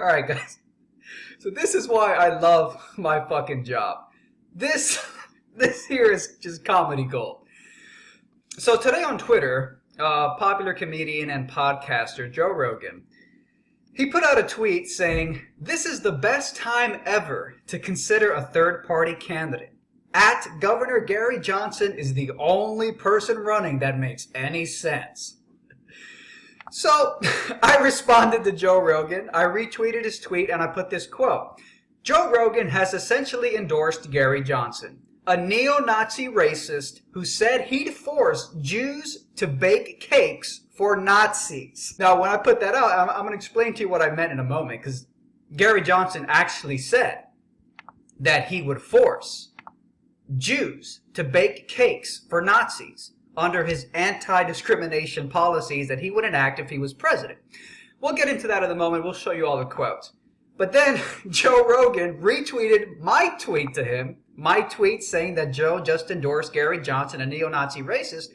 Alright, guys. So this is why I love my fucking job. This here is just comedy gold. So today on Twitter, popular comedian and podcaster Joe Rogan, he put out a tweet saying, "This is the best time ever to consider a third-party candidate. At Governor Gary Johnson is the only person running that makes any sense." So I responded to Joe Rogan. I retweeted his tweet and I put this quote. Joe Rogan has essentially endorsed Gary Johnson, a neo-Nazi racist who said he'd force Jews to bake cakes for Nazis. Now, when I put that out, I'm going to explain to you what I meant in a moment, because Gary Johnson actually said that he would force Jews to bake cakes for Nazis under his anti-discrimination policies that he would enact if he was president. We'll get into that in a moment. We'll show you all the quotes. But then Joe Rogan retweeted my tweet to him, my tweet saying that Joe just endorsed Gary Johnson, a neo-Nazi racist.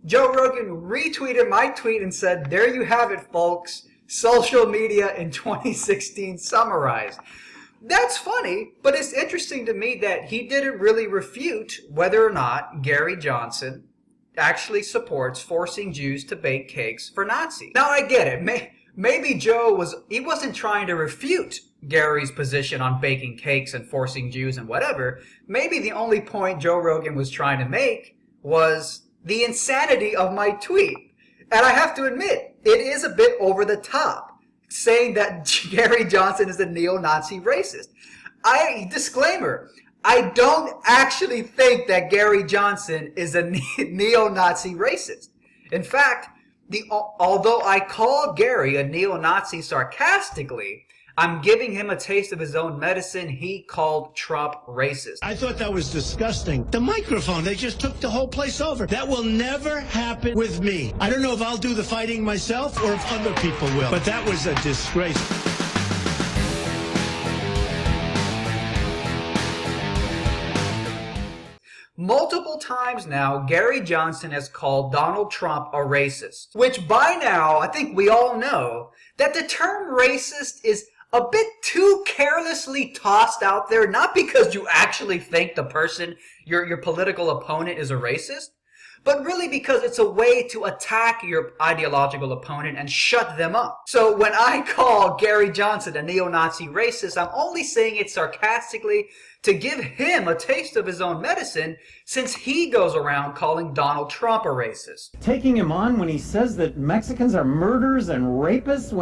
Joe Rogan retweeted my tweet and said, "There you have it, folks. Social media in 2016 summarized." That's funny, but it's interesting to me that he didn't really refute whether or not Gary Johnson actually supports forcing Jews to bake cakes for Nazis. Now I get it. Maybe Joe wasn't trying to refute Gary's position on baking cakes and forcing Jews and whatever. Maybe the only point Joe Rogan was trying to make was the insanity of my tweet. And I have to admit, it is a bit over the top, saying that Gary Johnson is a neo-Nazi racist. Disclaimer, I don't actually think that Gary Johnson is a neo-Nazi racist. In fact, although I call Gary a neo-Nazi sarcastically, I'm giving him a taste of his own medicine he called Trump racist. I thought that was disgusting. The microphone, they just took the whole place over. That will never happen with me. I don't know if I'll do the fighting myself or if other people will, but that was a disgrace. Multiple times now, Gary Johnson has called Donald Trump a racist, which by now, I think we all know that the term racist is a bit too carelessly tossed out there, not because you actually think the person, your political opponent, is a racist, but really because it's a way to attack your ideological opponent and shut them up. So when I call Gary Johnson a neo-Nazi racist, I'm only saying it sarcastically to give him a taste of his own medicine, since he goes around calling Donald Trump a racist. Taking him on when he says that Mexicans are murderers and rapists,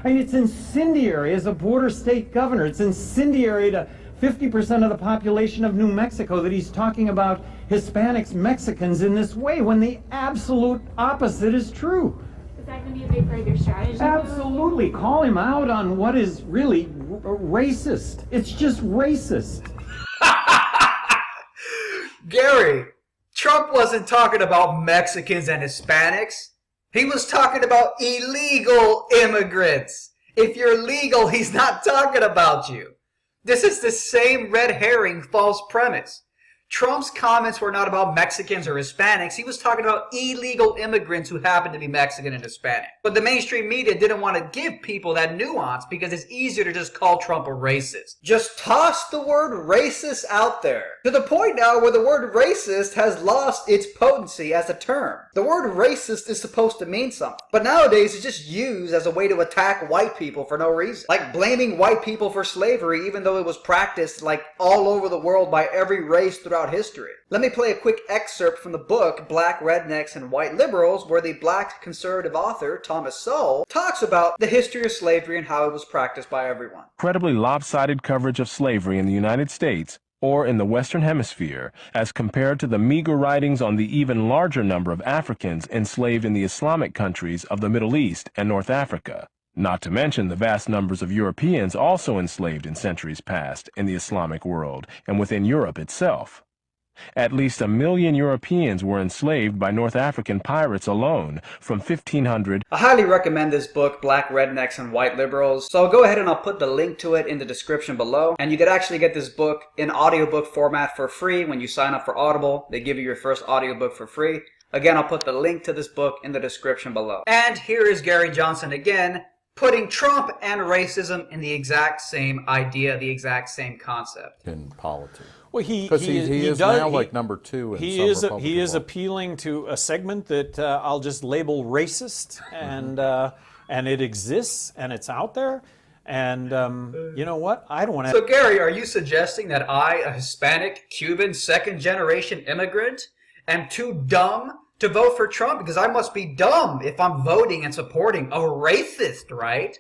it's incendiary as a border state governor. It's incendiary to 50% of the population of New Mexico that he's talking about Hispanics, Mexicans in this way, when the absolute opposite is true. Is that going to be a big part of your strategy? Absolutely. Call him out on what is really racist. It's just racist. Gary, Trump wasn't talking about Mexicans and Hispanics. He was talking about illegal immigrants. If you're legal, he's not talking about you. This is the same red herring false premise. Trump's comments were not about Mexicans or Hispanics. He was talking about illegal immigrants who happen to be Mexican and Hispanic. But the mainstream media didn't want to give people that nuance because it's easier to just call Trump a racist. Just toss the word racist out there. To the point now where the word racist has lost its potency as a term. The word racist is supposed to mean something. But nowadays it's just used as a way to attack white people for no reason. Like blaming white people for slavery even though it was practiced like all over the world by every race throughout history. Let me play a quick excerpt from the book Black Rednecks and White Liberals, where the black conservative author Thomas Sowell talks about the history of slavery and how it was practiced by everyone. Incredibly lopsided coverage of slavery in the United States or in the Western Hemisphere as compared to the meager writings on the even larger number of Africans enslaved in the Islamic countries of the Middle East and North Africa. Not to mention the vast numbers of Europeans also enslaved in centuries past in the Islamic world and within Europe itself. At least 1 million Europeans were enslaved by North African pirates alone from 1500. I highly recommend this book, Black Rednecks and White Liberals. So go ahead and I'll put the link to it in the description below. And you could actually get this book in audiobook format for free when you sign up for Audible. They give you your first audiobook for free. Again, I'll put the link to this book in the description below. And here is Gary Johnson again, putting Trump and racism in the exact same idea, the exact same concept. In politics. Well, he is does, now like number 2 in he some is Republican he is law. appealing to a segment that I'll just label racist, and it exists and it's out there, and you know what? I don't want to. So Gary, are you suggesting that I, a Hispanic, Cuban, second-generation immigrant, am too dumb to vote for Trump? Because I must be dumb if I'm voting and supporting a racist, right?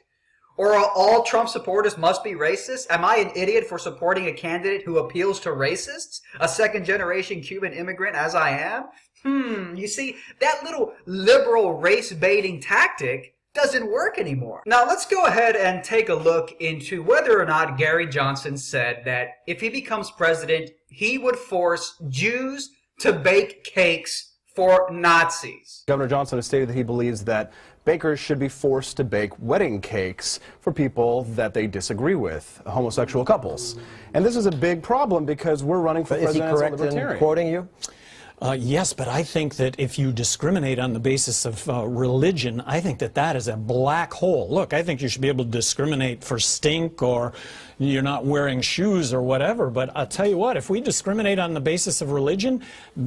Or all Trump supporters must be racist? Am I an idiot for supporting a candidate who appeals to racists? A second-generation Cuban immigrant as I am? You see, that little liberal race-baiting tactic doesn't work anymore. Now let's go ahead and take a look into whether or not Gary Johnson said that if he becomes president, he would force Jews to bake cakes for Nazis. Governor Johnson has stated that he believes that bakers should be forced to bake wedding cakes for people that they disagree with, homosexual couples. And this is a big problem because we're running for president as a libertarian. Is he correct in quoting you? Yes, but I think that if you discriminate on the basis of religion, I think that that is a black hole. Look, I think you should be able to discriminate for stink or you're not wearing shoes or whatever. But I'll tell you what, if we discriminate on the basis of religion,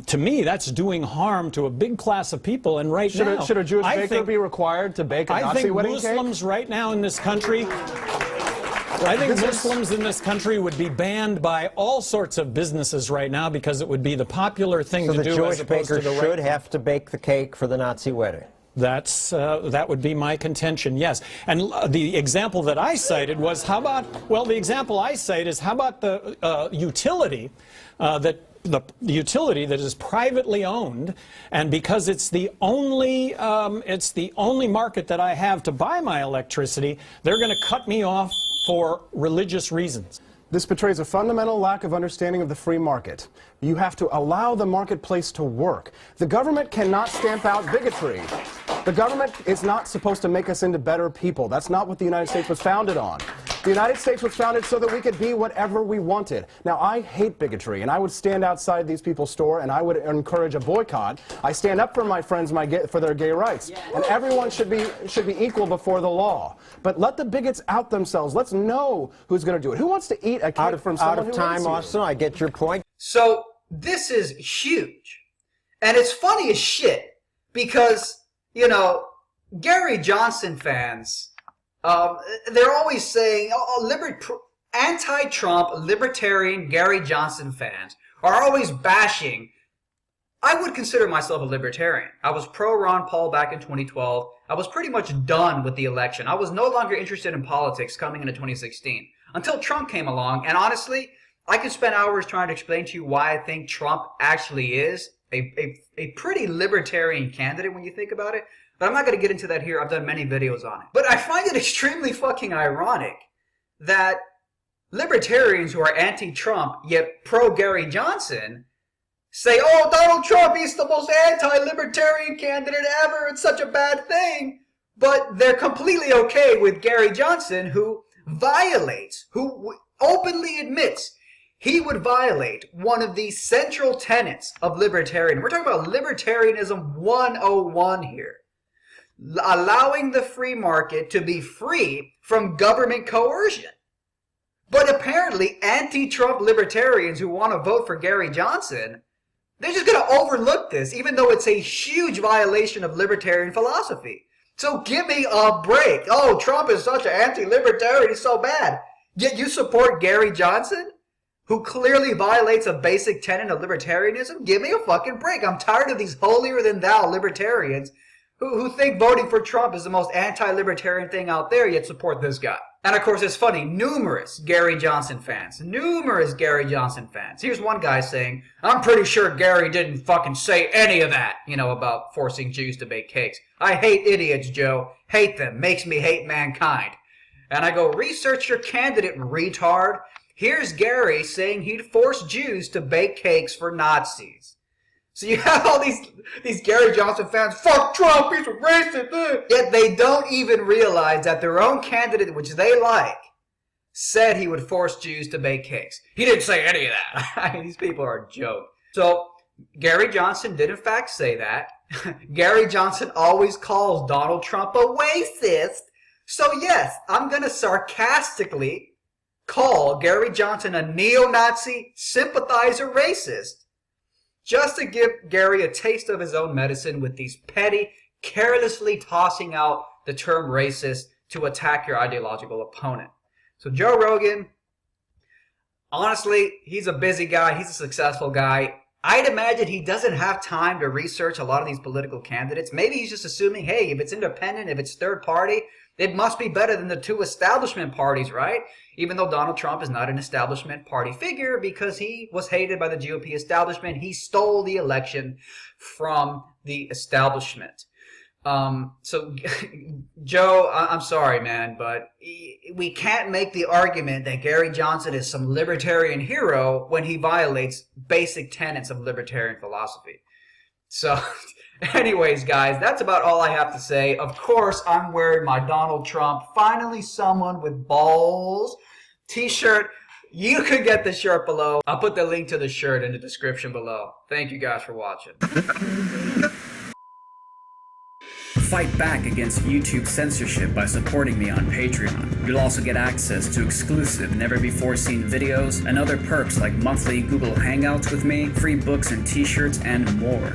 to me, that's doing harm to a big class of people. And right now, Should a Jewish baker be required to bake a Nazi wedding cake? I think Muslims right now in this country... I think Muslims in this country would be banned by all sorts of businesses right now because it would be the popular thing to do. So the Jewish baker should have to bake the cake for the Nazi wedding. That would be my contention, yes. And the example that I cited was, how about the utility the utility that is privately owned, and because it's the only market that I have to buy my electricity, they're going to cut me off for religious reasons. This betrays a fundamental lack of understanding of the free market. You have to allow the marketplace to work. The government cannot stamp out bigotry. The government is not supposed to make us into better people. That's not what the United States was founded on. The United States was founded so that we could be whatever we wanted. Now, I hate bigotry, and I would stand outside these people's store, and I would encourage a boycott. I stand up for my friends for their gay rights, and everyone should be equal before the law. But let the bigots out themselves. Let's know who's going to do it. Who wants to eat a cake from someone who hates you? Out of time, Austin. I get your point. So this is huge, and it's funny as shit because, you know, Gary Johnson fans, they're always saying, anti-Trump libertarian Gary Johnson fans are always bashing. I would consider myself a libertarian. I was pro-Ron Paul back in 2012. I was pretty much done with the election. I was no longer interested in politics coming into 2016 until Trump came along. And honestly, I could spend hours trying to explain to you why I think Trump actually is a pretty libertarian candidate when you think about it. But I'm not going to get into that here. I've done many videos on it. But I find it extremely fucking ironic that libertarians who are anti-Trump yet pro-Gary Johnson say, oh, Donald Trump, he's the most anti-libertarian candidate ever. It's such a bad thing. But they're completely okay with Gary Johnson, who openly admits he would violate one of the central tenets of libertarian. We're talking about libertarianism 101 here. Allowing the free market to be free from government coercion. But apparently anti-Trump libertarians who want to vote for Gary Johnson, they're just going to overlook this, even though it's a huge violation of libertarian philosophy. So give me a break. Oh, Trump is such an anti-libertarian, he's so bad. Yet you support Gary Johnson, who clearly violates a basic tenet of libertarianism? Give me a fucking break. I'm tired of these holier-than-thou libertarians who think voting for Trump is the most anti-libertarian thing out there, yet support this guy. And of course, it's funny, numerous Gary Johnson fans. Here's one guy saying, I'm pretty sure Gary didn't fucking say any of that, about forcing Jews to bake cakes. I hate idiots, Joe. Hate them. Makes me hate mankind. And I go, research your candidate, retard. Here's Gary saying he'd force Jews to bake cakes for Nazis. So you have all these Gary Johnson fans, fuck Trump, he's a racist. Yet they don't even realize that their own candidate, which they like, said he would force Jews to bake cakes. He didn't say any of that. I mean, these people are a joke. So Gary Johnson did in fact say that. Gary Johnson always calls Donald Trump a racist. So yes, I'm going to sarcastically call Gary Johnson a neo-Nazi sympathizer racist, just to give Gary a taste of his own medicine with these petty, carelessly tossing out the term racist to attack your ideological opponent. So Joe Rogan, honestly, he's a busy guy. He's a successful guy. I'd imagine he doesn't have time to research a lot of these political candidates. Maybe he's just assuming, hey, if it's independent, if it's third party, it must be better than the two establishment parties, right? Even though Donald Trump is not an establishment party figure because he was hated by the GOP establishment. He stole the election from the establishment. So, Joe, I'm sorry, man, but we can't make the argument that Gary Johnson is some libertarian hero when he violates basic tenets of libertarian philosophy. So, anyways, guys, that's about all I have to say. Of course, I'm wearing my Donald Trump, finally someone with balls t-shirt. You could get the shirt below. I'll put the link to the shirt in the description below. Thank you guys for watching. Fight back against YouTube censorship by supporting me on Patreon. You'll also get access to exclusive, never-before-seen videos and other perks like monthly Google Hangouts with me, free books and t-shirts, and more.